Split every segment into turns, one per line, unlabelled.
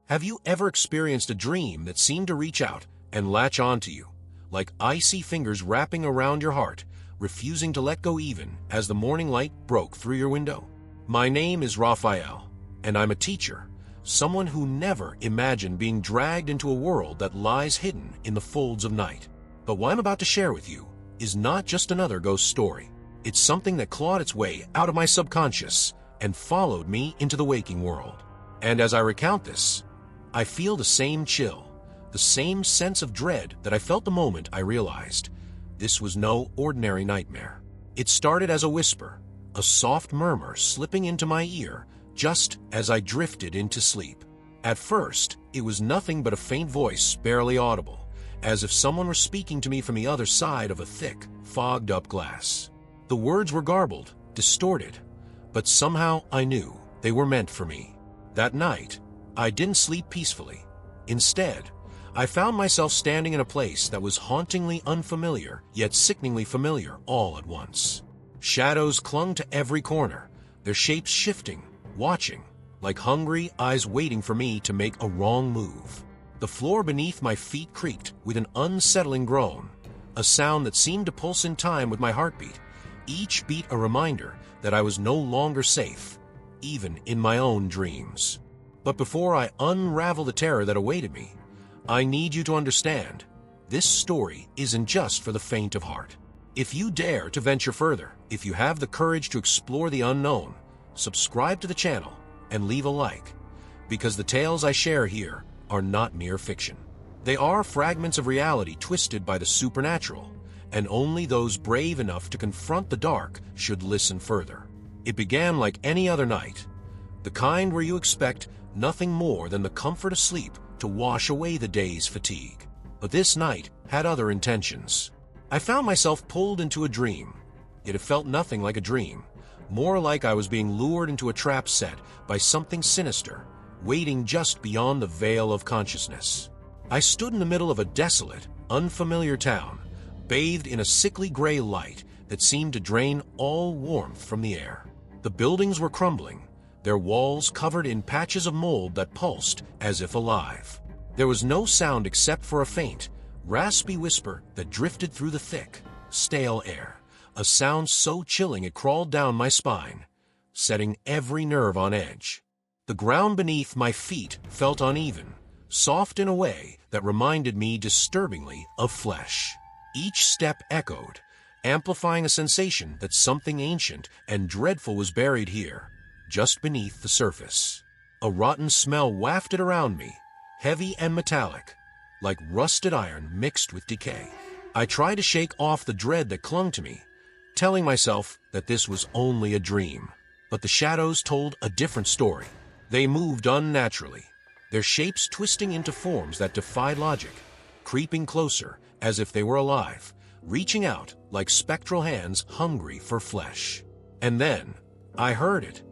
Have you ever experienced a dream that seemed to reach out and latch onto you, like icy fingers wrapping around your heart, refusing to let go even as the morning light broke through your window? My name is Raphael, and I'm a teacher, someone who never imagined being dragged into a world that lies hidden in the folds of night. But what I'm about to share with you is not just another ghost story. It's something that clawed its way out of my subconscious and followed me into the waking world. And as I recount this, I feel the same chill, the same sense of dread that I felt the moment I realized this was no ordinary nightmare. It started as a whisper, a soft murmur slipping into my ear just as I drifted into sleep. At first, it was nothing but a faint voice, barely audible, as if someone were speaking to me from the other side of a thick, fogged-up glass. The words were garbled, distorted, but somehow I knew they were meant for me. That night, I didn't sleep peacefully. Instead, I found myself standing in a place that was hauntingly unfamiliar, yet sickeningly familiar all at once. Shadows clung to every corner, their shapes shifting, watching, like hungry eyes waiting for me to make a wrong move. The floor beneath my feet creaked with an unsettling groan, a sound that seemed to pulse in time with my heartbeat, each beat a reminder that I was no longer safe, even in my own dreams. But before I unravel the terror that awaited me, I need you to understand, this story isn't just for the faint of heart. If you dare to venture further, if you have the courage to explore the unknown, subscribe to the channel and leave a like, because the tales I share here are not mere fiction. They are fragments of reality twisted by the supernatural, and only those brave enough to confront the dark should listen further. It began like any other night, the kind where you expect nothing more than the comfort of sleep to wash away the day's fatigue. But this night had other intentions. I found myself pulled into a dream, yet it felt nothing like a dream, more like I was being lured into a trap set by something sinister, waiting just beyond the veil of consciousness. I stood in the middle of a desolate, unfamiliar town, bathed in a sickly gray light that seemed to drain all warmth from the air. The buildings were crumbling, their walls covered in patches of mold that pulsed as if alive. There was no sound except for a faint, raspy whisper that drifted through the thick, stale air, a sound so chilling it crawled down my spine, setting every nerve on edge. The ground beneath my feet felt uneven, soft in a way that reminded me disturbingly of flesh. Each step echoed, amplifying a sensation that something ancient and dreadful was buried here, just beneath the surface. A rotten smell wafted around me, heavy and metallic, like rusted iron mixed with decay. I tried to shake off the dread that clung to me, telling myself that this was only a dream. But the shadows told a different story. They moved unnaturally, their shapes twisting into forms that defied logic, creeping closer as if they were alive, reaching out like spectral hands hungry for flesh. And then I heard it.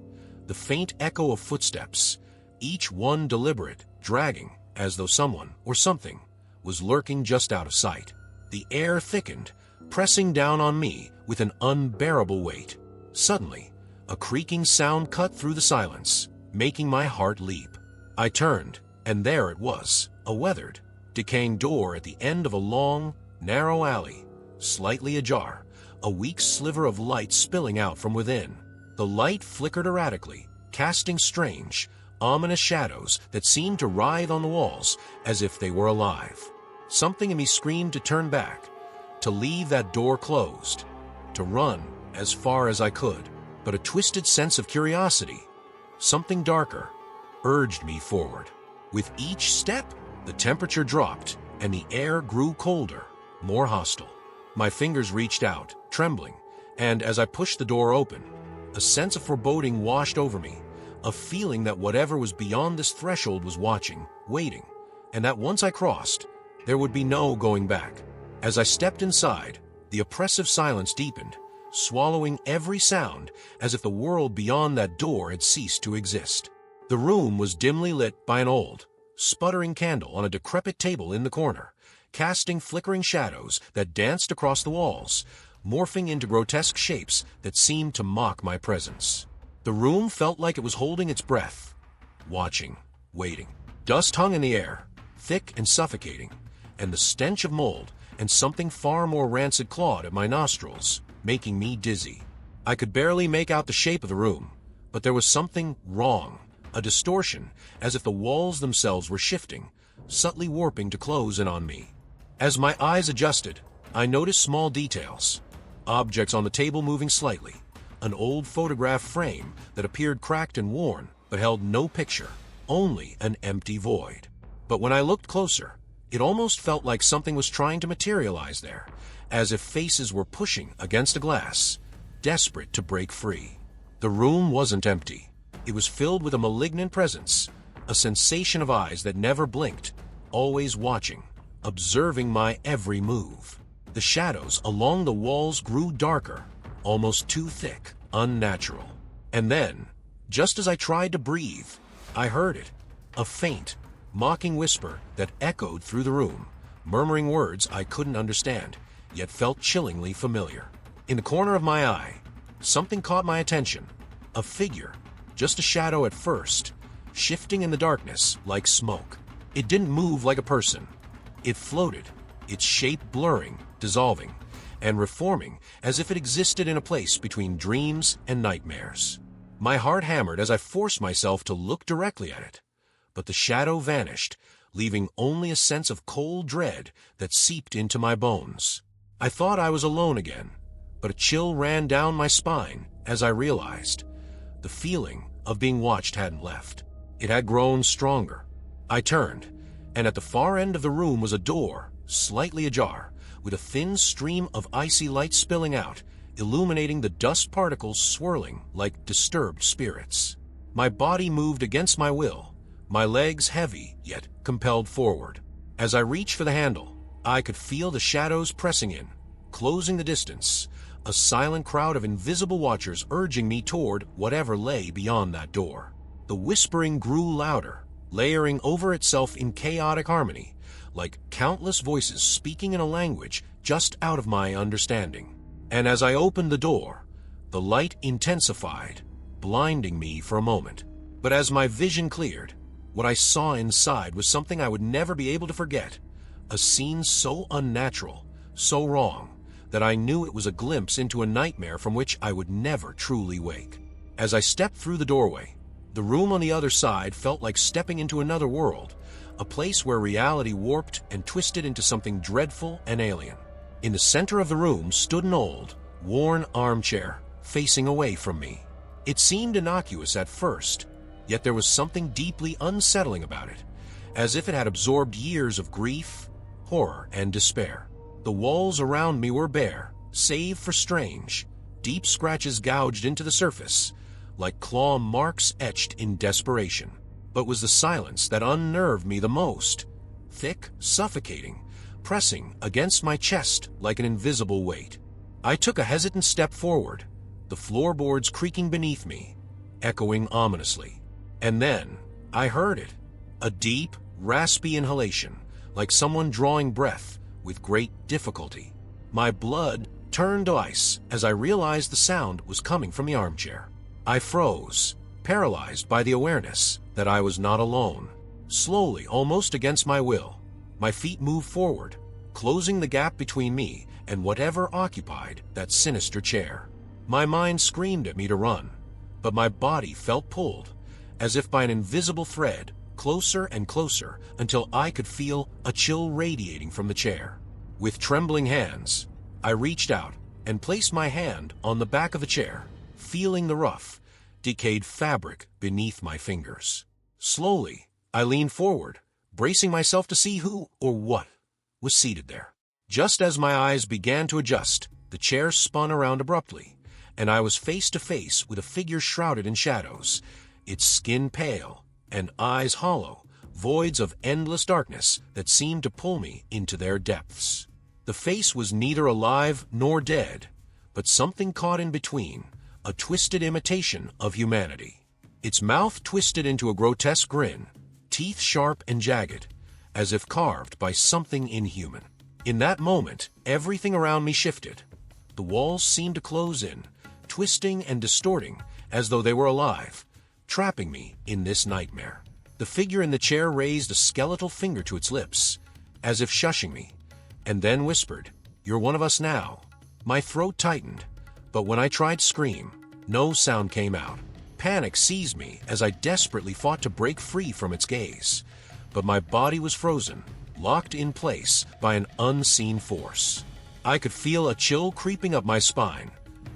The faint echo of footsteps, each one deliberate, dragging, as though someone or something was lurking just out of sight. The air thickened, pressing down on me with an unbearable weight. Suddenly, a creaking sound cut through the silence, making my heart leap. I turned, and there it was, a weathered, decaying door at the end of a long, narrow alley, slightly ajar, a weak sliver of light spilling out from within. The light flickered erratically, casting strange, ominous shadows that seemed to writhe on the walls as if they were alive. Something in me screamed to turn back, to leave that door closed, to run as far as I could. But a twisted sense of curiosity, something darker, urged me forward. With each step, the temperature dropped and the air grew colder, more hostile. My fingers reached out, trembling, and as I pushed the door open, a sense of foreboding washed over me, a feeling that whatever was beyond this threshold was watching, waiting, and that once I crossed, there would be no going back. As I stepped inside, the oppressive silence deepened, swallowing every sound as if the world beyond that door had ceased to exist. The room was dimly lit by an old, sputtering candle on a decrepit table in the corner, casting flickering shadows that danced across the walls, morphing into grotesque shapes that seemed to mock my presence. The room felt like it was holding its breath, watching, waiting. Dust hung in the air, thick and suffocating, and the stench of mold and something far more rancid clawed at my nostrils, making me dizzy. I could barely make out the shape of the room, but there was something wrong, a distortion, as if the walls themselves were shifting, subtly warping to close in on me. As my eyes adjusted, I noticed small details. Objects on the table moving slightly, an old photograph frame that appeared cracked and worn, but held no picture, only an empty void. But when I looked closer, it almost felt like something was trying to materialize there, as if faces were pushing against a glass, desperate to break free. The room wasn't empty. It was filled with a malignant presence, a sensation of eyes that never blinked, always watching, observing my every move. The shadows along the walls grew darker, almost too thick, unnatural. And then, just as I tried to breathe, I heard it, a faint, mocking whisper that echoed through the room, murmuring words I couldn't understand, yet felt chillingly familiar. In the corner of my eye, something caught my attention, a figure, just a shadow at first, shifting in the darkness like smoke. It didn't move like a person. It floated, its shape blurring, dissolving, and reforming as if it existed in a place between dreams and nightmares. My heart hammered as I forced myself to look directly at it, but the shadow vanished, leaving only a sense of cold dread that seeped into my bones. I thought I was alone again, but a chill ran down my spine as I realized the feeling of being watched hadn't left. It had grown stronger. I turned, and at the far end of the room was a door, slightly ajar, with a thin stream of icy light spilling out, illuminating the dust particles swirling like disturbed spirits. My body moved against my will, my legs heavy yet compelled forward. As I reached for the handle, I could feel the shadows pressing in, closing the distance, a silent crowd of invisible watchers urging me toward whatever lay beyond that door. The whispering grew louder, layering over itself in chaotic harmony, like countless voices speaking in a language just out of my understanding. And as I opened the door, the light intensified, blinding me for a moment. But as my vision cleared, what I saw inside was something I would never be able to forget, a scene so unnatural, so wrong, that I knew it was a glimpse into a nightmare from which I would never truly wake. As I stepped through the doorway, the room on the other side felt like stepping into another world, a place where reality warped and twisted into something dreadful and alien. In the center of the room stood an old, worn armchair, facing away from me. It seemed innocuous at first, yet there was something deeply unsettling about it, as if it had absorbed years of grief, horror, and despair. The walls around me were bare, save for strange, deep scratches gouged into the surface, like claw marks etched in desperation. But was the silence that unnerved me the most, thick, suffocating, pressing against my chest like an invisible weight. I took a hesitant step forward, the floorboards creaking beneath me, echoing ominously. And then I heard it, a deep, raspy inhalation, like someone drawing breath with great difficulty. My blood turned to ice as I realized the sound was coming from the armchair. I froze, paralyzed by the awareness that I was not alone. Slowly, almost against my will, my feet moved forward, closing the gap between me and whatever occupied that sinister chair. My mind screamed at me to run, but my body felt pulled, as if by an invisible thread, closer and closer until I could feel a chill radiating from the chair. With trembling hands, I reached out and placed my hand on the back of the chair, feeling the rough, decayed fabric beneath my fingers. Slowly, I leaned forward, bracing myself to see who or what was seated there. Just as my eyes began to adjust, the chair spun around abruptly, and I was face to face with a figure shrouded in shadows, its skin pale and eyes hollow, voids of endless darkness that seemed to pull me into their depths. The face was neither alive nor dead, but something caught in between, a twisted imitation of humanity. Its mouth twisted into a grotesque grin, teeth sharp and jagged, as if carved by something inhuman. In that moment, everything around me shifted. The walls seemed to close in, twisting and distorting as though they were alive, trapping me in this nightmare. The figure in the chair raised a skeletal finger to its lips, as if shushing me, and then whispered, "You're one of us now." My throat tightened, but when I tried to scream, no sound came out. Panic seized me as I desperately fought to break free from its gaze, but my body was frozen, locked in place by an unseen force. I could feel a chill creeping up my spine,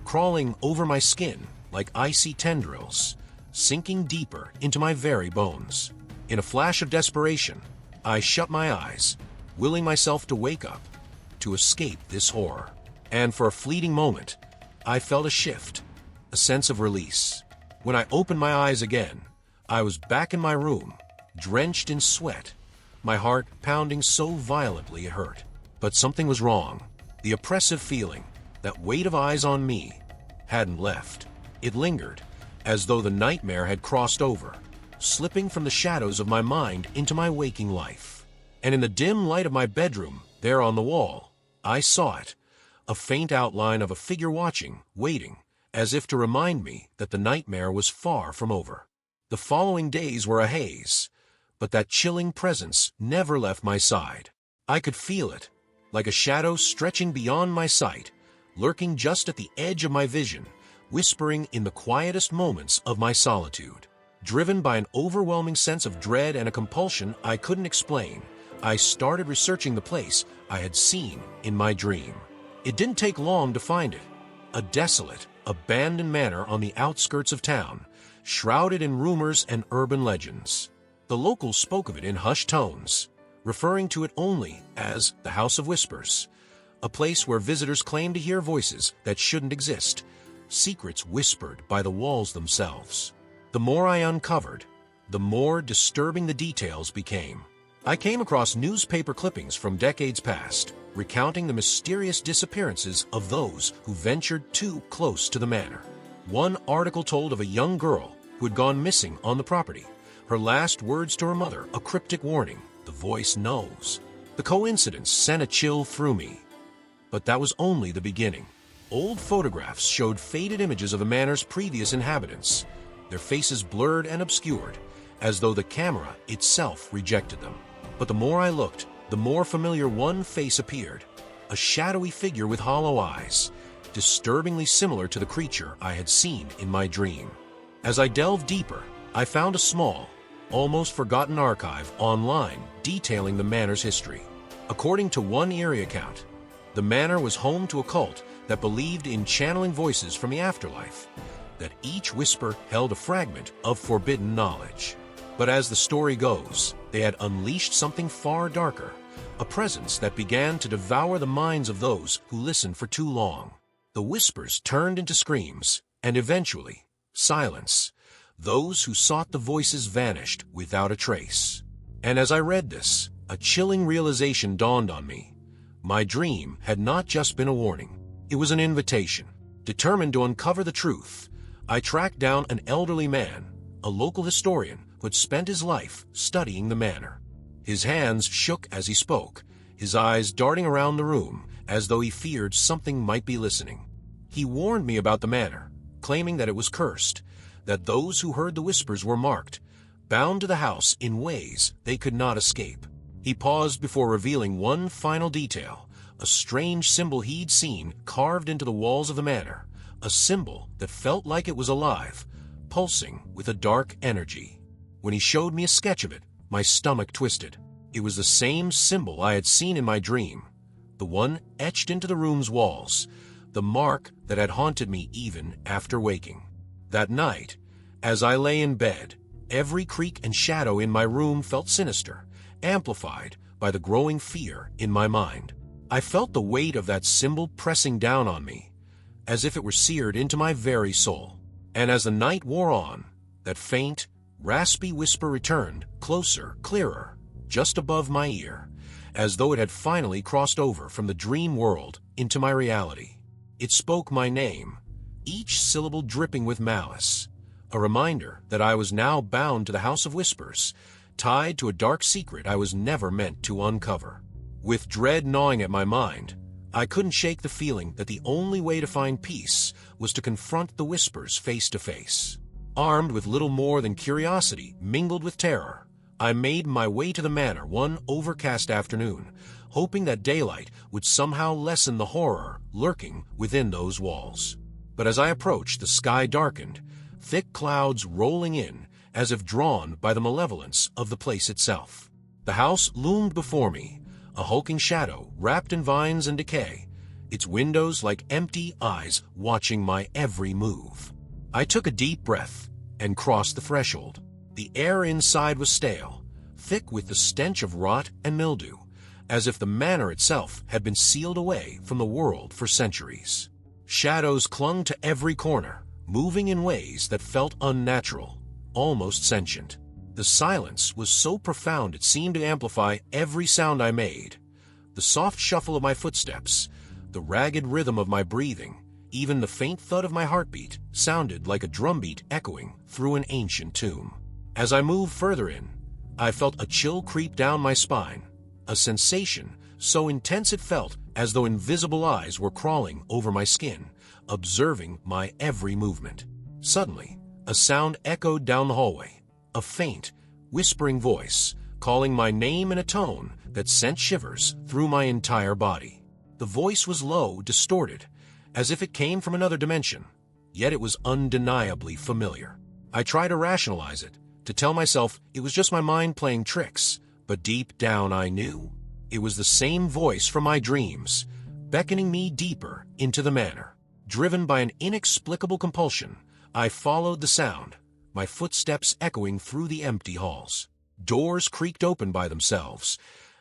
crawling over my skin like icy tendrils, sinking deeper into my very bones. In a flash of desperation, I shut my eyes, willing myself to wake up, to escape this horror. And for a fleeting moment, I felt a shift, a sense of release. When I opened my eyes again, I was back in my room, drenched in sweat, my heart pounding so violently it hurt. But something was wrong. The oppressive feeling, that weight of eyes on me, hadn't left. It lingered, as though the nightmare had crossed over, slipping from the shadows of my mind into my waking life. And in the dim light of my bedroom, there on the wall, I saw it, a faint outline of a figure watching, waiting, as if to remind me that the nightmare was far from over. The following days were a haze, but that chilling presence never left my side. I could feel it, like a shadow stretching beyond my sight, lurking just at the edge of my vision, whispering in the quietest moments of my solitude. Driven by an overwhelming sense of dread and a compulsion I couldn't explain, I started researching the place I had seen in my dream. It didn't take long to find it. A desolate, abandoned manor on the outskirts of town, shrouded in rumors and urban legends. The locals spoke of it in hushed tones, referring to it only as the House of Whispers, a place where visitors claimed to hear voices that shouldn't exist, secrets whispered by the walls themselves. The more I uncovered, the more disturbing the details became. I came across newspaper clippings from decades past, recounting the mysterious disappearances of those who ventured too close to the manor. One article told of a young girl who had gone missing on the property, her last words to her mother a cryptic warning, "The voice knows." The coincidence sent a chill through me. But that was only the beginning. Old photographs showed faded images of the manor's previous inhabitants, their faces blurred and obscured, as though the camera itself rejected them. But the more I looked, the more familiar one face appeared, a shadowy figure with hollow eyes, disturbingly similar to the creature I had seen in my dream. As I delved deeper, I found a small, almost forgotten archive online detailing the manor's history. According to one eerie account, the manor was home to a cult that believed in channeling voices from the afterlife, that each whisper held a fragment of forbidden knowledge. But as the story goes, they had unleashed something far darker, a presence that began to devour the minds of those who listened for too long. The whispers turned into screams, and eventually, silence. Those who sought the voices vanished without a trace. And as I read this, a chilling realization dawned on me. My dream had not just been a warning. It was an invitation. Determined to uncover the truth, I tracked down an elderly man, a local historian who had spent his life studying the manor. His hands shook as he spoke, his eyes darting around the room as though he feared something might be listening. He warned me about the manor, claiming that it was cursed, that those who heard the whispers were marked, bound to the house in ways they could not escape. He paused before revealing one final detail, a strange symbol he'd seen carved into the walls of the manor, a symbol that felt like it was alive, pulsing with a dark energy. When he showed me a sketch of it, my stomach twisted. It was the same symbol I had seen in my dream, the one etched into the room's walls, the mark that had haunted me even after waking. That night, as I lay in bed, every creak and shadow in my room felt sinister, amplified by the growing fear in my mind. I felt the weight of that symbol pressing down on me, as if it were seared into my very soul. And as the night wore on, that faint, raspy whisper returned, closer, clearer, just above my ear, as though it had finally crossed over from the dream world into my reality. It spoke my name, each syllable dripping with malice, a reminder that I was now bound to the House of Whispers, tied to a dark secret I was never meant to uncover. With dread gnawing at my mind, I couldn't shake the feeling that the only way to find peace was to confront the whispers face to face. Armed with little more than curiosity mingled with terror, I made my way to the manor one overcast afternoon, hoping that daylight would somehow lessen the horror lurking within those walls. But as I approached, the sky darkened, thick clouds rolling in as if drawn by the malevolence of the place itself. The house loomed before me, a hulking shadow wrapped in vines and decay, its windows like empty eyes watching my every move. I took a deep breath and crossed the threshold. The air inside was stale, thick with the stench of rot and mildew, as if the manor itself had been sealed away from the world for centuries. Shadows clung to every corner, moving in ways that felt unnatural, almost sentient. The silence was so profound it seemed to amplify every sound I made. The soft shuffle of my footsteps, the ragged rhythm of my breathing, even the faint thud of my heartbeat sounded like a drumbeat echoing through an ancient tomb. As I moved further in, I felt a chill creep down my spine, a sensation so intense it felt as though invisible eyes were crawling over my skin, observing my every movement. Suddenly, a sound echoed down the hallway, a faint, whispering voice calling my name in a tone that sent shivers through my entire body. The voice was low, distorted, as if it came from another dimension, yet it was undeniably familiar. I tried to rationalize it, to tell myself it was just my mind playing tricks, but deep down I knew. It was the same voice from my dreams, beckoning me deeper into the manor. Driven by an inexplicable compulsion, I followed the sound, my footsteps echoing through the empty halls. Doors creaked open by themselves,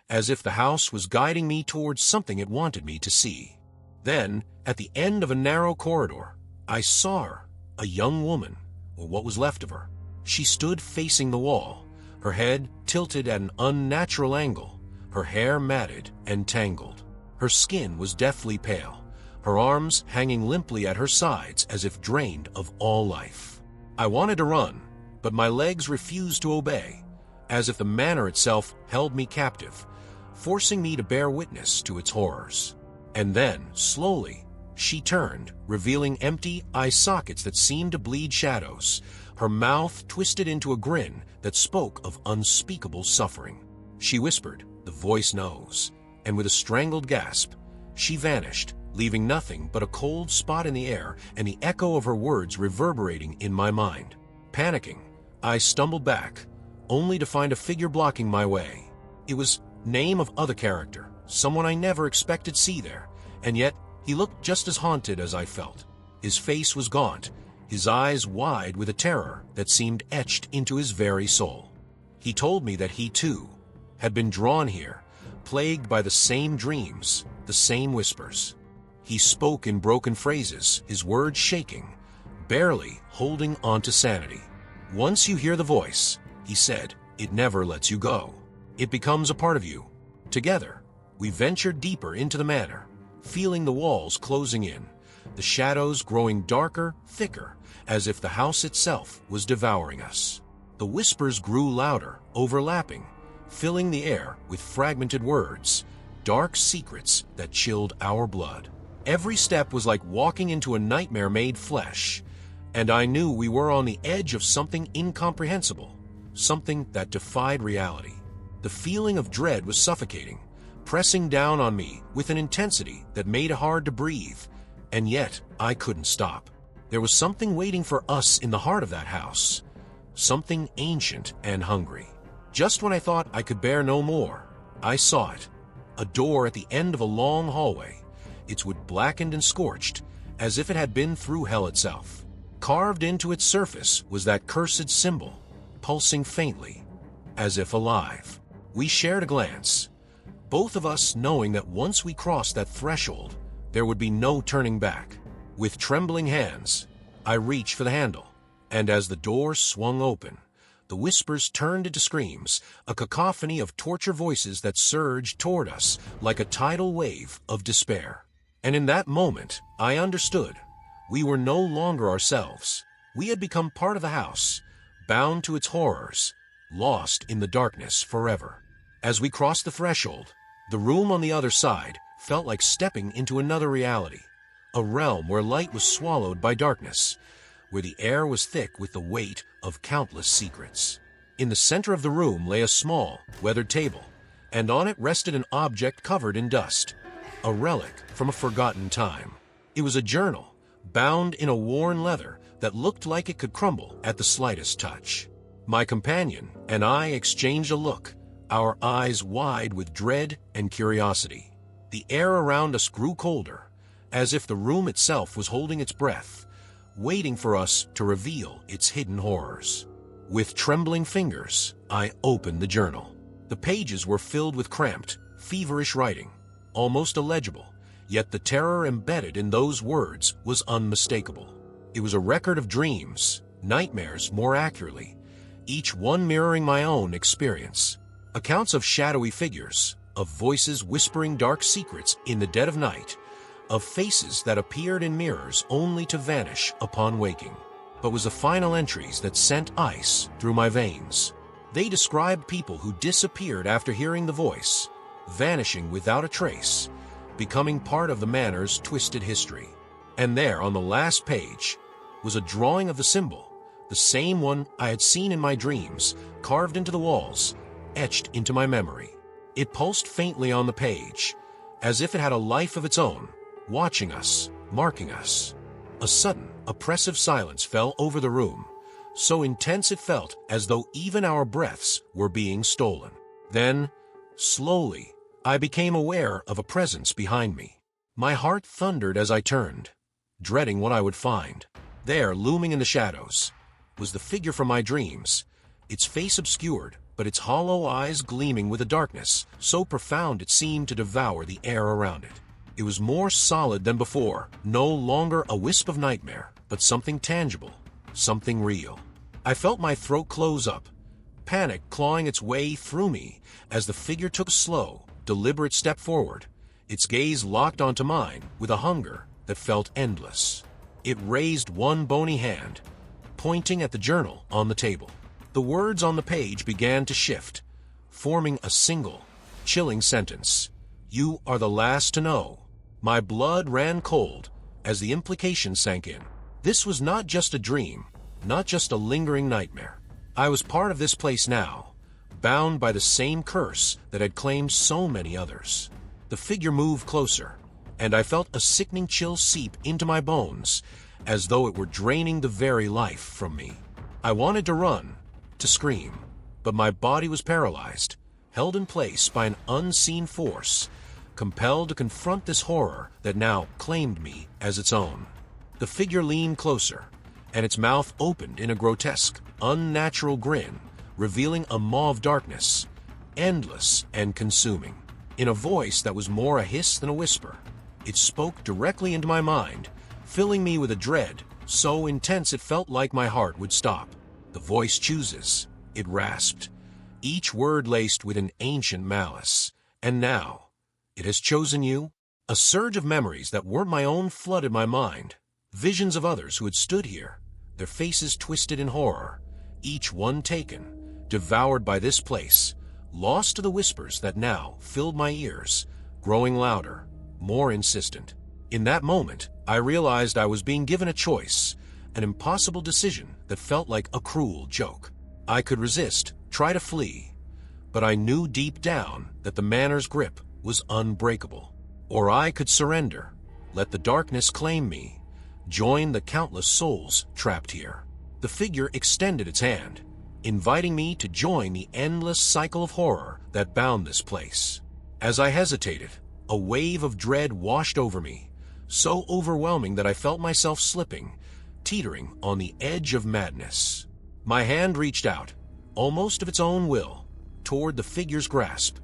as if the house was guiding me towards something it wanted me to see. Then, at the end of a narrow corridor, I saw her, a young woman, or what was left of her. She stood facing the wall, her head tilted at an unnatural angle, her hair matted and tangled. Her skin was deathly pale, her arms hanging limply at her sides as if drained of all life. I wanted to run, but my legs refused to obey, as if the manor itself held me captive, forcing me to bear witness to its horrors. And then, slowly, she turned, revealing empty eye sockets that seemed to bleed shadows, her mouth twisted into a grin that spoke of unspeakable suffering. She whispered, "The voice knows," and with a strangled gasp, she vanished, leaving nothing but a cold spot in the air and the echo of her words reverberating in my mind. Panicking, I stumbled back, only to find a figure blocking my way. It was name of other character, someone I never expected to see there, and yet he looked just as haunted as I felt. His face was gaunt, his eyes wide with a terror that seemed etched into his very soul. He told me that he, too, had been drawn here, plagued by the same dreams, the same whispers. He spoke in broken phrases, his words shaking, barely holding on to sanity. "Once you hear the voice," he said, "it never lets you go. It becomes a part of you." Together, we ventured deeper into the manor, feeling the walls closing in, the shadows growing darker, thicker, as if the house itself was devouring us. The whispers grew louder, overlapping, filling the air with fragmented words, dark secrets that chilled our blood. Every step was like walking into a nightmare made flesh, and I knew we were on the edge of something incomprehensible, something that defied reality. The feeling of dread was suffocating, pressing down on me with an intensity that made it hard to breathe, and yet I couldn't stop. There was something waiting for us in the heart of that house, something ancient and hungry. Just when I thought I could bear no more, I saw it, a door at the end of a long hallway, its wood blackened and scorched, as if it had been through hell itself. Carved into its surface was that cursed symbol, pulsing faintly, as if alive. We shared a glance, both of us knowing that once we crossed that threshold, there would be no turning back. With trembling hands, I reached for the handle, and as the door swung open, the whispers turned into screams, a cacophony of torture voices that surged toward us like a tidal wave of despair. And in that moment, I understood. We were no longer ourselves. We had become part of the house, bound to its horrors, lost in the darkness forever. As we crossed the threshold, the room on the other side felt like stepping into another reality, a realm where light was swallowed by darkness, where the air was thick with the weight of countless secrets. In the center of the room lay a small, weathered table, and on it rested an object covered in dust, a relic from a forgotten time. It was a journal, bound in a worn leather that looked like it could crumble at the slightest touch. My companion and I exchanged a look, our eyes wide with dread and curiosity. The air around us grew colder, as if the room itself was holding its breath, waiting for us to reveal its hidden horrors. With trembling fingers, I opened the journal. The pages were filled with cramped, feverish writing, almost illegible, yet the terror embedded in those words was unmistakable. It was a record of dreams, nightmares more accurately, each one mirroring my own experience. Accounts of shadowy figures, of voices whispering dark secrets in the dead of night, of faces that appeared in mirrors only to vanish upon waking. But was the final entries that sent ice through my veins. They described people who disappeared after hearing the voice, vanishing without a trace, becoming part of the manor's twisted history. And there, on the last page, was a drawing of the symbol, the same one I had seen in my dreams, carved into the walls, etched into my memory. It pulsed faintly on the page, as if it had a life of its own, watching us, marking us. A sudden, oppressive silence fell over the room, so intense it felt as though even our breaths were being stolen. Then, slowly, I became aware of a presence behind me. My heart thundered as I turned, dreading what I would find. There, looming in the shadows, was the figure from my dreams, its face obscured, but its hollow eyes gleaming with a darkness so profound it seemed to devour the air around it. It was more solid than before, no longer a wisp of nightmare, but something tangible, something real. I felt my throat close up, panic clawing its way through me as the figure took a slow, deliberate step forward, its gaze locked onto mine with a hunger that felt endless. It raised one bony hand, pointing at the journal on the table. The words on the page began to shift, forming a single, chilling sentence. "You are the last to know." My blood ran cold as the implication sank in. This was not just a dream, not just a lingering nightmare. I was part of this place now, bound by the same curse that had claimed so many others. The figure moved closer, and I felt a sickening chill seep into my bones, as though it were draining the very life from me. I wanted to run, to scream, but my body was paralyzed, held in place by an unseen force, compelled to confront this horror that now claimed me as its own. The figure leaned closer, and its mouth opened in a grotesque, unnatural grin, revealing a maw of darkness, endless and consuming. In a voice that was more a hiss than a whisper, it spoke directly into my mind, filling me with a dread so intense it felt like my heart would stop. "The voice chooses," it rasped, each word laced with an ancient malice. "And now, it has chosen you?" A surge of memories that weren't my own flooded my mind. Visions of others who had stood here, their faces twisted in horror, each one taken, devoured by this place, lost to the whispers that now filled my ears, growing louder, more insistent. In that moment, I realized I was being given a choice, an impossible decision that felt like a cruel joke. I could resist, try to flee, but I knew deep down that the manor's grip was unbreakable. Or I could surrender, let the darkness claim me, join the countless souls trapped here. The figure extended its hand, inviting me to join the endless cycle of horror that bound this place. As I hesitated, a wave of dread washed over me, so overwhelming that I felt myself slipping, teetering on the edge of madness. My hand reached out, almost of its own will, toward the figure's grasp,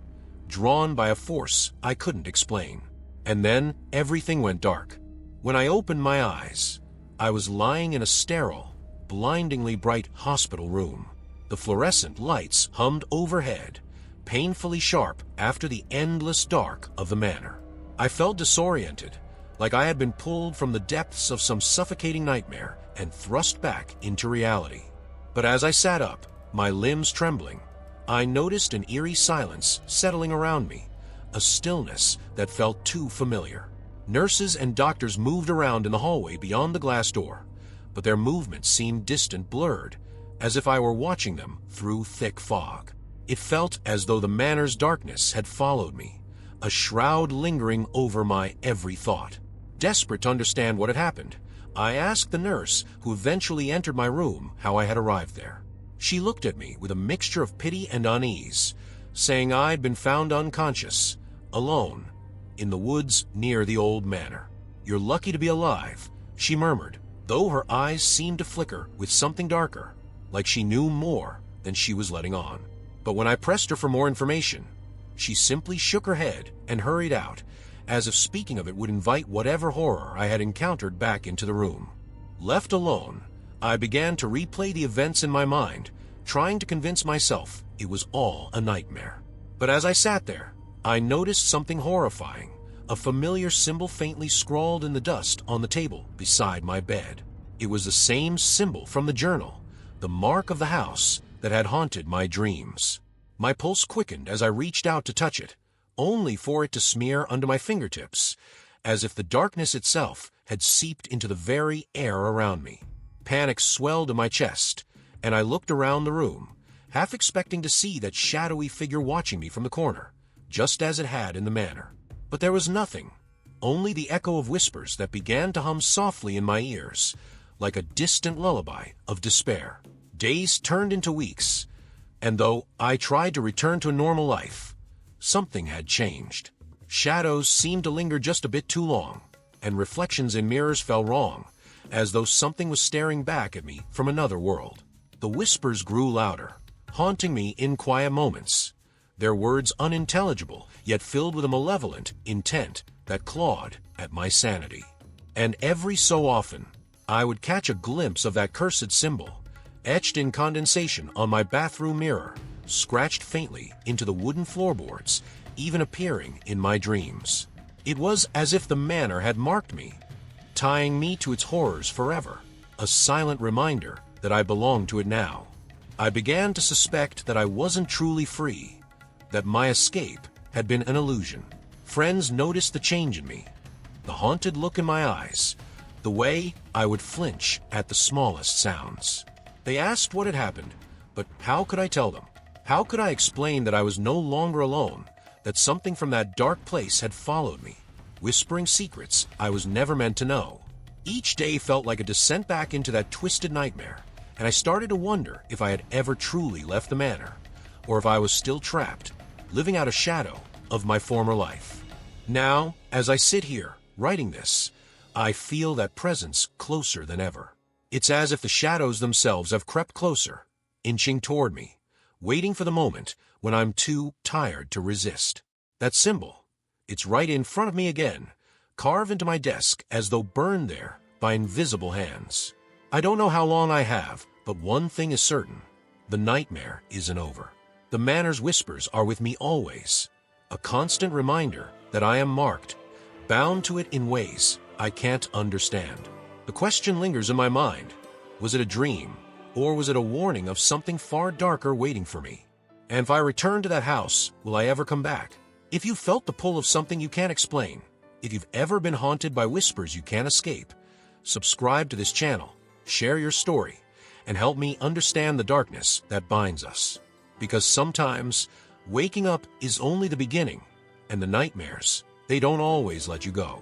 drawn by a force I couldn't explain. And then everything went dark. When I opened my eyes, I was lying in a sterile, blindingly bright hospital room. The fluorescent lights hummed overhead, painfully sharp after the endless dark of the manor. I felt disoriented, like I had been pulled from the depths of some suffocating nightmare and thrust back into reality. But as I sat up, my limbs trembling, I noticed an eerie silence settling around me, a stillness that felt too familiar. Nurses and doctors moved around in the hallway beyond the glass door, but their movements seemed distant, blurred, as if I were watching them through thick fog. It felt as though the manor's darkness had followed me, a shroud lingering over my every thought. Desperate to understand what had happened, I asked the nurse who eventually entered my room how I had arrived there. She looked at me with a mixture of pity and unease, saying I'd been found unconscious, alone, in the woods near the old manor. "You're lucky to be alive," she murmured, though her eyes seemed to flicker with something darker, like she knew more than she was letting on. But when I pressed her for more information, she simply shook her head and hurried out, as if speaking of it would invite whatever horror I had encountered back into the room. Left alone, I began to replay the events in my mind, trying to convince myself it was all a nightmare. But as I sat there, I noticed something horrifying, a familiar symbol faintly scrawled in the dust on the table beside my bed. It was the same symbol from the journal, the mark of the house that had haunted my dreams. My pulse quickened as I reached out to touch it, only for it to smear under my fingertips, as if the darkness itself had seeped into the very air around me. Panic swelled in my chest, and I looked around the room, half expecting to see that shadowy figure watching me from the corner, just as it had in the manor. But there was nothing, only the echo of whispers that began to hum softly in my ears, like a distant lullaby of despair. Days turned into weeks, and though I tried to return to a normal life, something had changed. Shadows seemed to linger just a bit too long, and reflections in mirrors fell wrong, as though something was staring back at me from another world. The whispers grew louder, haunting me in quiet moments, their words unintelligible, yet filled with a malevolent intent that clawed at my sanity. And every so often, I would catch a glimpse of that cursed symbol, etched in condensation on my bathroom mirror, scratched faintly into the wooden floorboards, even appearing in my dreams. It was as if the manor had marked me, tying me to its horrors forever, a silent reminder that I belonged to it now. I began to suspect that I wasn't truly free, that my escape had been an illusion. Friends noticed the change in me, the haunted look in my eyes, the way I would flinch at the smallest sounds. They asked what had happened, but how could I tell them? How could I explain that I was no longer alone, that something from that dark place had followed me, whispering secrets I was never meant to know? Each day felt like a descent back into that twisted nightmare, and I started to wonder if I had ever truly left the manor, or if I was still trapped, living out a shadow of my former life. Now, as I sit here, writing this, I feel that presence closer than ever. It's as if the shadows themselves have crept closer, inching toward me, waiting for the moment when I'm too tired to resist. That symbol, it's right in front of me again, carved into my desk as though burned there by invisible hands. I don't know how long I have, but one thing is certain. The nightmare isn't over. The manor's whispers are with me always, a constant reminder that I am marked, bound to it in ways I can't understand. The question lingers in my mind. Was it a dream, or was it a warning of something far darker waiting for me? And if I return to that house, will I ever come back? If you felt the pull of something you can't explain, if you've ever been haunted by whispers you can't escape, subscribe to this channel, share your story, and help me understand the darkness that binds us. Because sometimes, waking up is only the beginning, and the nightmares, they don't always let you go.